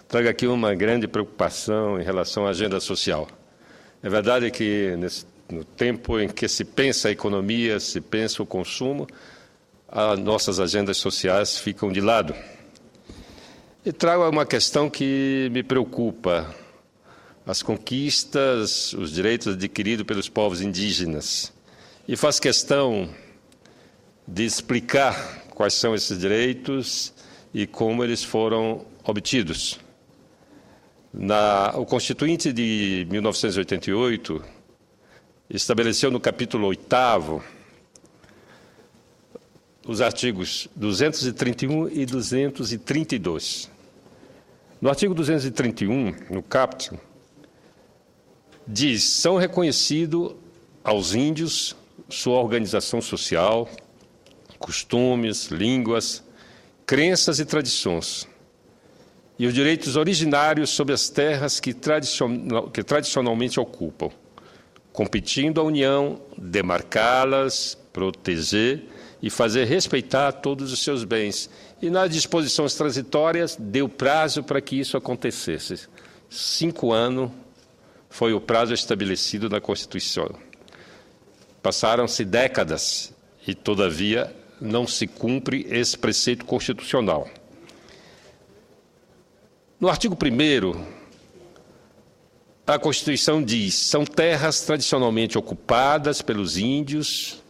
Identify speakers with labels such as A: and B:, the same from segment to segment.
A: trago aqui uma grande preocupação em relação à agenda social. É verdade que no tempo em que se pensa a economia, se pensa o consumo, as nossas agendas sociais ficam de lado. E trago uma questão que me preocupa: as conquistas, os direitos adquiridos pelos povos indígenas. E faço questão de explicar quais são esses direitos e como eles foram obtidos. O Constituinte de 1988 estabeleceu no capítulo 8º os artigos 231 e 232. No artigo 231, no caput, diz: são reconhecidos aos índios sua organização social, costumes, línguas, crenças e tradições, e os direitos originários sobre as terras que tradicionalmente ocupam, competindo a União demarcá-las, proteger e fazer respeitar todos os seus bens. E nas disposições transitórias deu prazo para que isso acontecesse. 5 anos foi o prazo estabelecido na Constituição. Passaram-se décadas e, todavia, não se cumpre esse preceito constitucional. No artigo 1º, a Constituição diz: são terras tradicionalmente ocupadas pelos índios,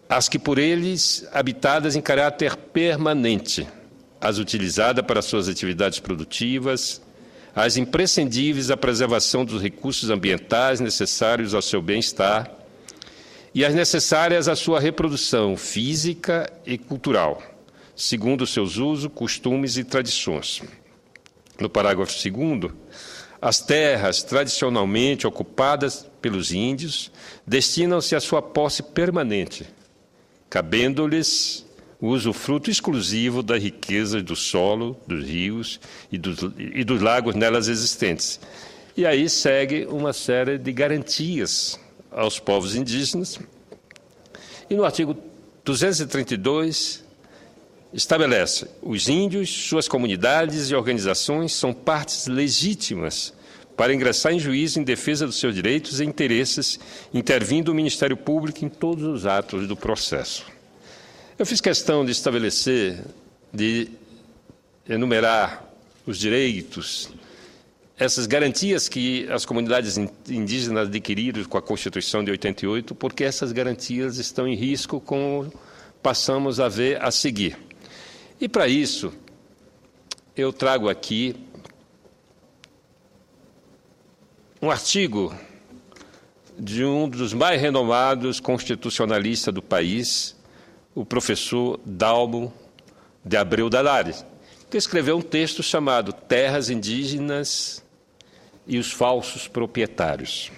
A: as que por eles habitadas em caráter permanente, as utilizadas para suas atividades produtivas, as imprescindíveis à preservação dos recursos ambientais necessários ao seu bem-estar e as necessárias à sua reprodução física e cultural, segundo seus usos, costumes e tradições. No parágrafo 2º, as terras tradicionalmente ocupadas pelos índios destinam-se à sua posse permanente, cabendo-lhes o usufruto exclusivo das riquezas do solo, dos rios e dos lagos nelas existentes. E aí segue uma série de garantias aos povos indígenas. E no artigo 232 estabelece: os índios, suas comunidades e organizações são partes legítimas para ingressar em juízo em defesa dos seus direitos e interesses, intervindo o Ministério Público em todos os atos do processo. Eu fiz questão de estabelecer, de enumerar os direitos, essas garantias que as comunidades indígenas adquiriram com a Constituição de 88, porque essas garantias estão em risco, como passamos a ver a seguir. E, para isso, eu trago aqui um artigo de um dos mais renomados constitucionalistas do país, o professor Dalmo de Abreu Dalares, que escreveu um texto chamado Terras Indígenas e os Falsos Proprietários.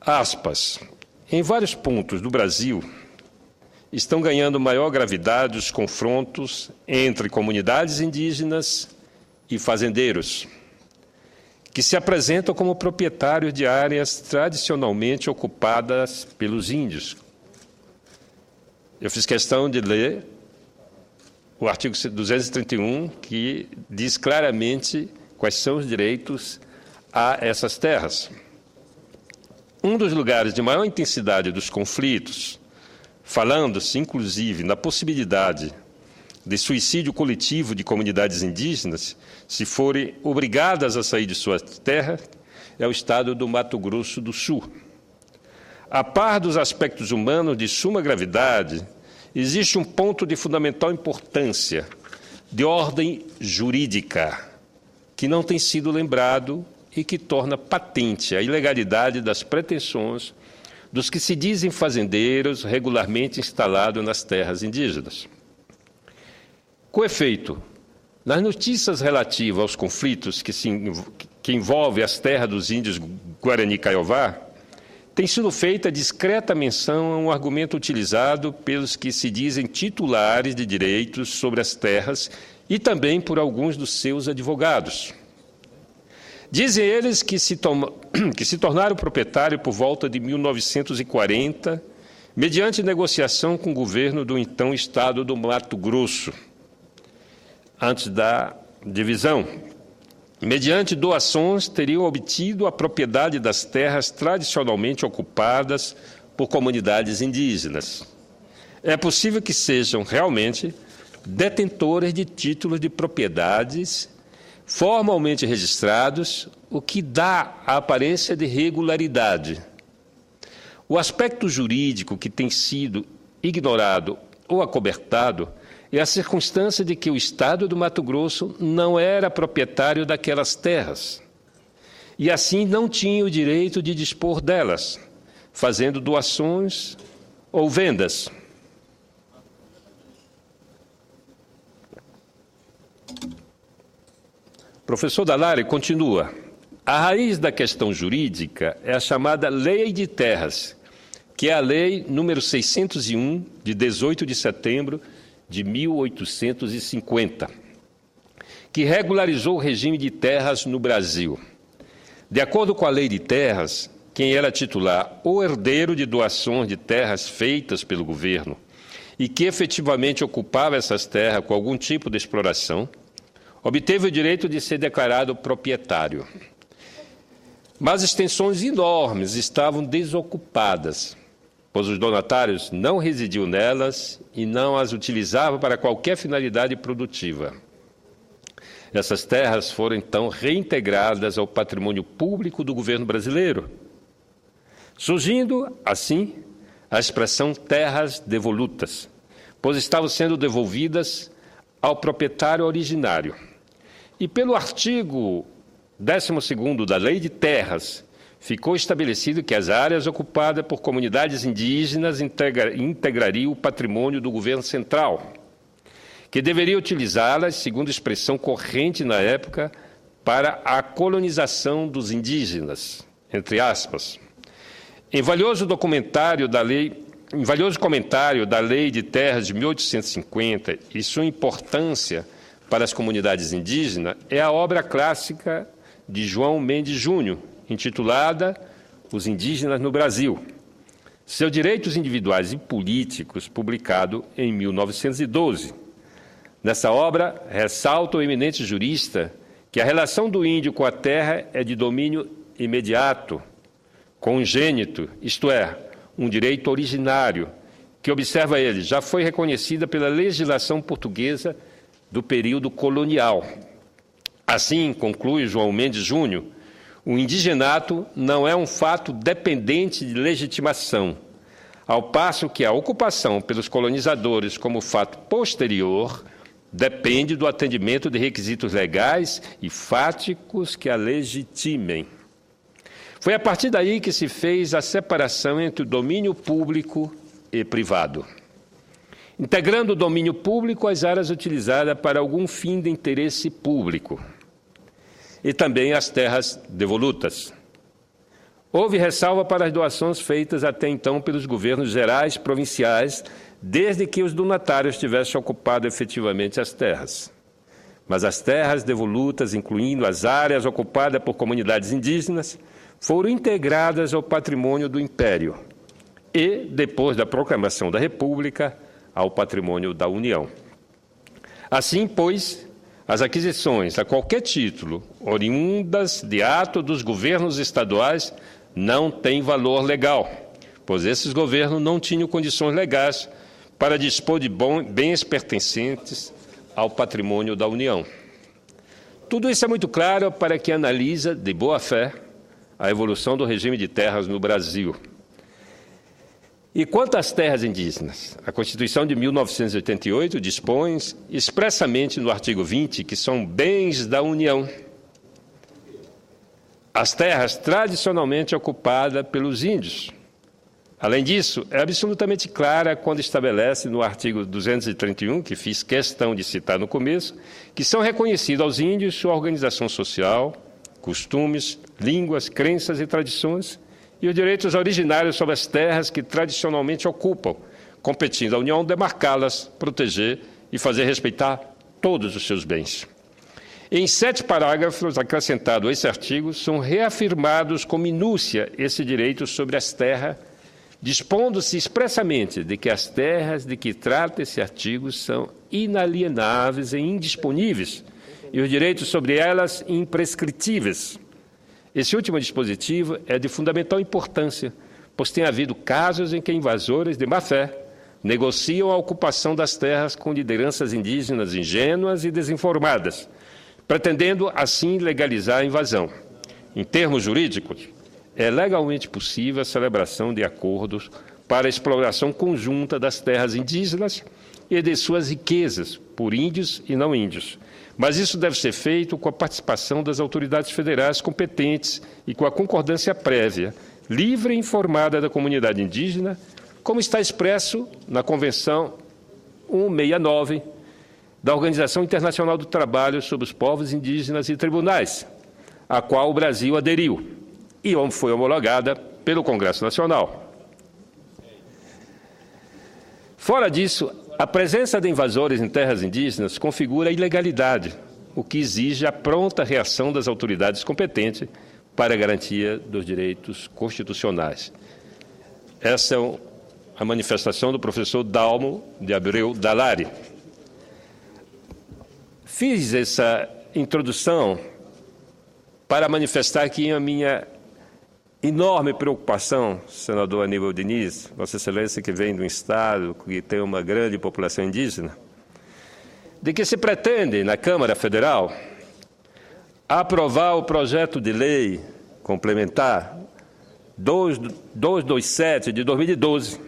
A: Aspas: em vários pontos do Brasil estão ganhando maior gravidade os confrontos entre comunidades indígenas e fazendeiros, que se apresentam como proprietários de áreas tradicionalmente ocupadas pelos índios. Eu fiz questão de ler o artigo 231, que diz claramente quais são os direitos a essas terras. Um dos lugares de maior intensidade dos conflitos, falando-se, inclusive, na possibilidade de suicídio coletivo de comunidades indígenas, se forem obrigadas a sair de suas terras, é o estado do Mato Grosso do Sul. A par dos aspectos humanos de suma gravidade, existe um ponto de fundamental importância, de ordem jurídica, que não tem sido lembrado e que torna patente a ilegalidade das pretensões dos que se dizem fazendeiros regularmente instalados nas terras indígenas. Com efeito, nas notícias relativas aos conflitos que envolvem as terras dos índios Guarani-Kaiowá, tem sido feita discreta menção a um argumento utilizado pelos que se dizem titulares de direitos sobre as terras e também por alguns dos seus advogados. Dizem eles que se tornaram proprietário por volta de 1940, mediante negociação com o governo do então Estado do Mato Grosso, antes da divisão, mediante doações, teriam obtido a propriedade das terras tradicionalmente ocupadas por comunidades indígenas. É possível que sejam realmente detentores de títulos de propriedades formalmente registrados, o que dá a aparência de regularidade. O aspecto jurídico que tem sido ignorado ou acobertado é a circunstância de que o Estado do Mato Grosso não era proprietário daquelas terras e, assim, não tinha o direito de dispor delas, fazendo doações ou vendas. Professor Dallaire continua. A raiz da questão jurídica é a chamada Lei de Terras, que é a Lei número 601, de 18 de setembro de 1850, que regularizou o regime de terras no Brasil. De acordo com a Lei de Terras, quem era titular ou herdeiro de doações de terras feitas pelo governo e que efetivamente ocupava essas terras com algum tipo de exploração, obteve o direito de ser declarado proprietário. Mas extensões enormes estavam desocupadas, pois os donatários não residiam nelas e não as utilizavam para qualquer finalidade produtiva. Essas terras foram, então, reintegradas ao patrimônio público do governo brasileiro, surgindo, assim, a expressão terras devolutas, pois estavam sendo devolvidas ao proprietário originário. E pelo artigo 12º da Lei de Terras, ficou estabelecido que as áreas ocupadas por comunidades indígenas integrariam o patrimônio do governo central, que deveria utilizá-las, segundo expressão corrente na época, para a colonização dos indígenas, entre aspas. Em valioso comentário da Lei de Terras de 1850 e sua importância para as comunidades indígenas, é a obra clássica de João Mendes Júnior, intitulada Os Indígenas no Brasil, Seus Direitos Individuais e Políticos, publicado em 1912. Nessa obra, ressalta o eminente jurista que a relação do índio com a terra é de domínio imediato, congênito, isto é, um direito originário, que, observa ele, já foi reconhecida pela legislação portuguesa do período colonial. Assim, conclui João Mendes Júnior, o indigenato não é um fato dependente de legitimação, ao passo que a ocupação pelos colonizadores como fato posterior depende do atendimento de requisitos legais e fáticos que a legitimem. Foi a partir daí que se fez a separação entre o domínio público e privado, integrando o domínio público às áreas utilizadas para algum fim de interesse público, e também as terras devolutas. Houve ressalva para as doações feitas até então pelos governos gerais provinciais, desde que os donatários tivessem ocupado efetivamente as terras. Mas as terras devolutas, incluindo as áreas ocupadas por comunidades indígenas, foram integradas ao patrimônio do Império e, depois da proclamação da República, ao patrimônio da União. Assim, pois, as aquisições a qualquer título, oriundas de ato dos governos estaduais, não têm valor legal, pois esses governos não tinham condições legais para dispor de bens pertencentes ao patrimônio da União. Tudo isso é muito claro para quem analisa de boa fé a evolução do regime de terras no Brasil. E quanto às terras indígenas, a Constituição de 1988 dispõe expressamente no artigo 20 que são bens da União. As terras tradicionalmente ocupadas pelos índios. Além disso, é absolutamente clara quando estabelece no artigo 231, que fiz questão de citar no começo, que são reconhecidos aos índios sua organização social, costumes, línguas, crenças e tradições, e os direitos originários sobre as terras que tradicionalmente ocupam, competindo à União demarcá-las, proteger e fazer respeitar todos os seus bens. Em 7 parágrafos acrescentados a esse artigo, são reafirmados com minúcia esse direito sobre as terras, dispondo-se expressamente de que as terras de que trata esse artigo são inalienáveis e indisponíveis, e os direitos sobre elas imprescritíveis. Esse último dispositivo é de fundamental importância, pois tem havido casos em que invasores de má-fé negociam a ocupação das terras com lideranças indígenas ingênuas e desinformadas, pretendendo assim legalizar a invasão. Em termos jurídicos, é legalmente possível a celebração de acordos para a exploração conjunta das terras indígenas e de suas riquezas por índios e não índios. Mas isso deve ser feito com a participação das autoridades federais competentes e com a concordância prévia, livre e informada da comunidade indígena, como está expresso na Convenção 169 da Organização Internacional do Trabalho sobre os Povos Indígenas e Tribunais, a qual o Brasil aderiu e foi homologada pelo Congresso Nacional. Fora disso, a presença de invasores em terras indígenas configura ilegalidade, o que exige a pronta reação das autoridades competentes para a garantia dos direitos constitucionais. Essa é a manifestação do professor Dalmo de Abreu Dalari. Fiz essa introdução para manifestar aqui a minha enorme preocupação, senador Aníbal Diniz, Vossa Excelência que vem de um estado que tem uma grande população indígena, de que se pretende, na Câmara Federal, aprovar o projeto de lei complementar 227 de 2012.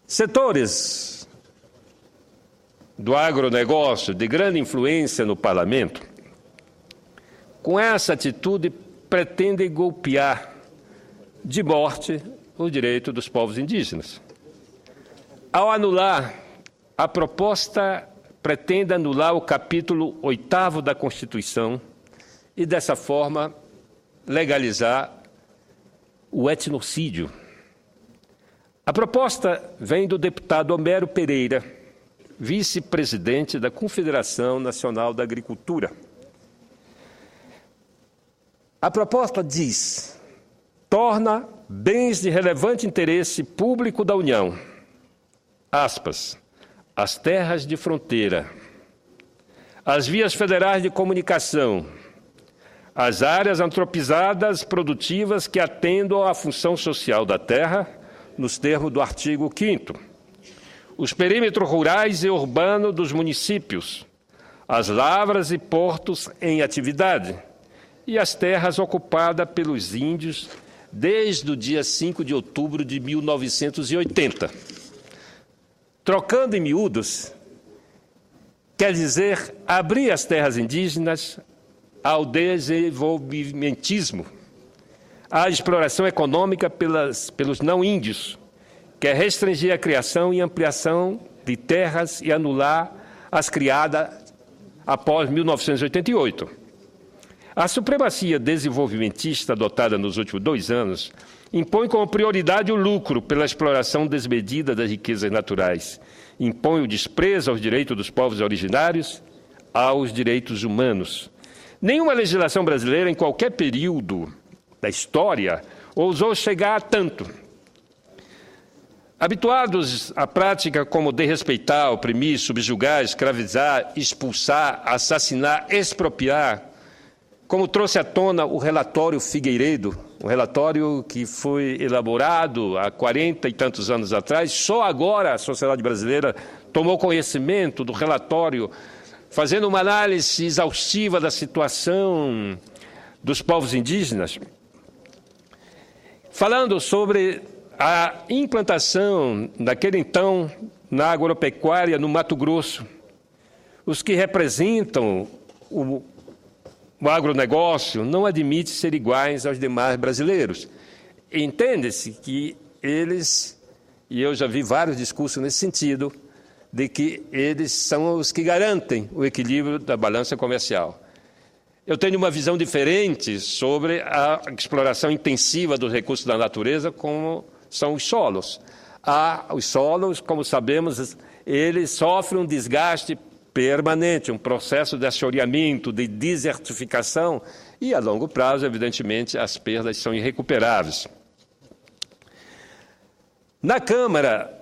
A: Setores do agronegócio de grande influência no parlamento, com essa atitude, pretendem golpear de morte o direito dos povos indígenas. Ao anular, a proposta pretende anular o capítulo 8º da Constituição e, dessa forma, legalizar o etnocídio. A proposta vem do deputado Homero Pereira, vice-presidente da Confederação Nacional da Agricultura. A proposta diz: torna bens de relevante interesse público da União, aspas, as terras de fronteira, as vias federais de comunicação, as áreas antropizadas produtivas que atendam à função social da terra, nos termos do artigo 5º, os perímetros rurais e urbanos dos municípios, as lavras e portos em atividade, e as terras ocupadas pelos índios desde o dia 5 de outubro de 1980. Trocando em miúdos, quer dizer abrir as terras indígenas ao desenvolvimentismo, à exploração econômica pelos não-índios, quer restringir a criação e ampliação de terras e anular as criadas após 1988. A supremacia desenvolvimentista adotada nos últimos 2 anos impõe como prioridade o lucro pela exploração desmedida das riquezas naturais, impõe o desprezo aos direitos dos povos originários, aos direitos humanos. Nenhuma legislação brasileira, em qualquer período da história, ousou chegar a tanto. Habituados à prática como desrespeitar, oprimir, subjugar, escravizar, expulsar, assassinar, expropriar, como trouxe à tona o relatório Figueiredo, um relatório que foi elaborado há 40 e tantos anos atrás, só agora a sociedade brasileira tomou conhecimento do relatório, fazendo uma análise exaustiva da situação dos povos indígenas, falando sobre a implantação, naquele então, na agropecuária no Mato Grosso, os que representam o agronegócio não admite ser iguais aos demais brasileiros. Entende-se que eles, e eu já vi vários discursos nesse sentido, de que eles são os que garantem o equilíbrio da balança comercial. Eu tenho uma visão diferente sobre a exploração intensiva dos recursos da natureza, como são os solos. Os solos, como sabemos, eles sofrem um desgaste permanente, um processo de assoreamento, de desertificação, e a longo prazo, evidentemente, as perdas são irrecuperáveis. Na Câmara,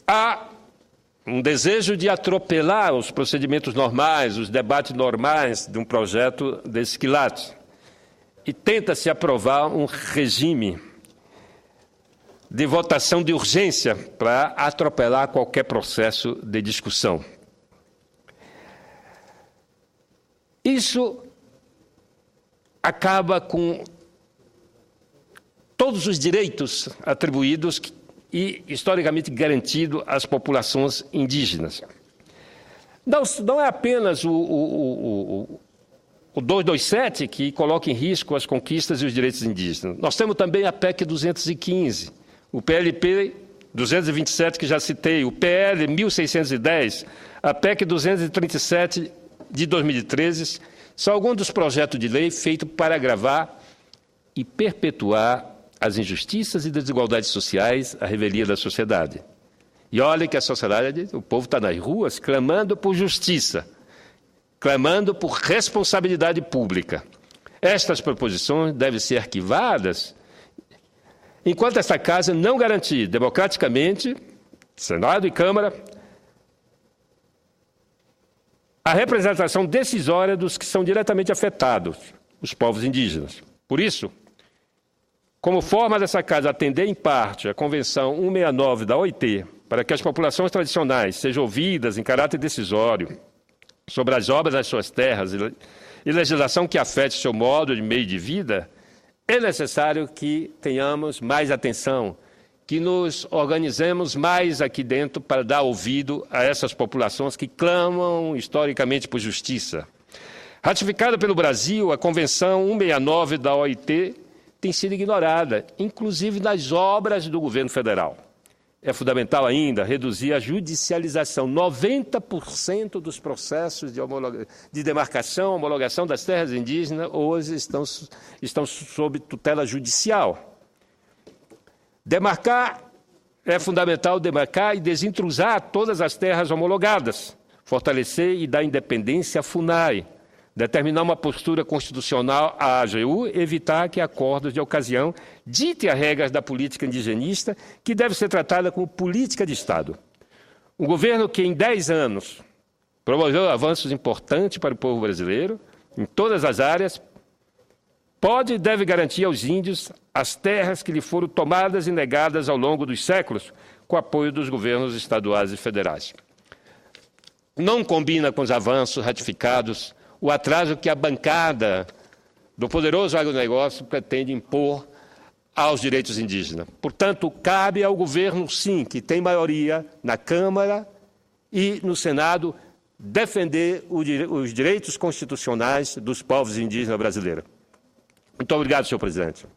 A: há um desejo de atropelar os procedimentos normais, os debates normais de um projeto desse quilate. E tenta-se aprovar um regime de votação de urgência para atropelar qualquer processo de discussão. Isso acaba com todos os direitos atribuídos e historicamente garantidos às populações indígenas. Não é apenas o 227 que coloca em risco as conquistas e os direitos indígenas. Nós temos também a PEC 215, o PLP 227, que já citei, o PL 1610, a PEC 237 de 2013, são alguns dos projetos de lei feitos para agravar e perpetuar as injustiças e desigualdades sociais, a revelia da sociedade. E olha que a sociedade, o povo está nas ruas clamando por justiça, clamando por responsabilidade pública. Estas proposições devem ser arquivadas enquanto esta Casa não garantir democraticamente, Senado e Câmara, a representação decisória dos que são diretamente afetados, os povos indígenas. Por isso, como forma dessa Casa atender em parte a Convenção 169 da OIT, para que as populações tradicionais sejam ouvidas em caráter decisório sobre as obras das suas terras e legislação que afete seu modo de meio de vida, é necessário que tenhamos mais atenção, que nos organizemos mais aqui dentro para dar ouvido a essas populações que clamam historicamente por justiça. Ratificada pelo Brasil, a Convenção 169 da OIT tem sido ignorada, inclusive nas obras do governo federal. É fundamental ainda reduzir a judicialização. 90% dos processos de demarcação, homologação das terras indígenas hoje estão sob tutela judicial. É fundamental demarcar e desintrusar todas as terras homologadas, fortalecer e dar independência à FUNAI, determinar uma postura constitucional à AGU, evitar que acordos de ocasião ditem as regras da política indigenista, que deve ser tratada como política de Estado. Um governo que, em 10 anos, promoveu avanços importantes para o povo brasileiro, em todas as áreas, pode e deve garantir aos índios as terras que lhe foram tomadas e negadas ao longo dos séculos, com apoio dos governos estaduais e federais. Não combina com os avanços ratificados o atraso que a bancada do poderoso agronegócio pretende impor aos direitos indígenas. Portanto, cabe ao governo, sim, que tem maioria na Câmara e no Senado, defender os direitos constitucionais dos povos indígenas brasileiros. Muito obrigado, senhor presidente.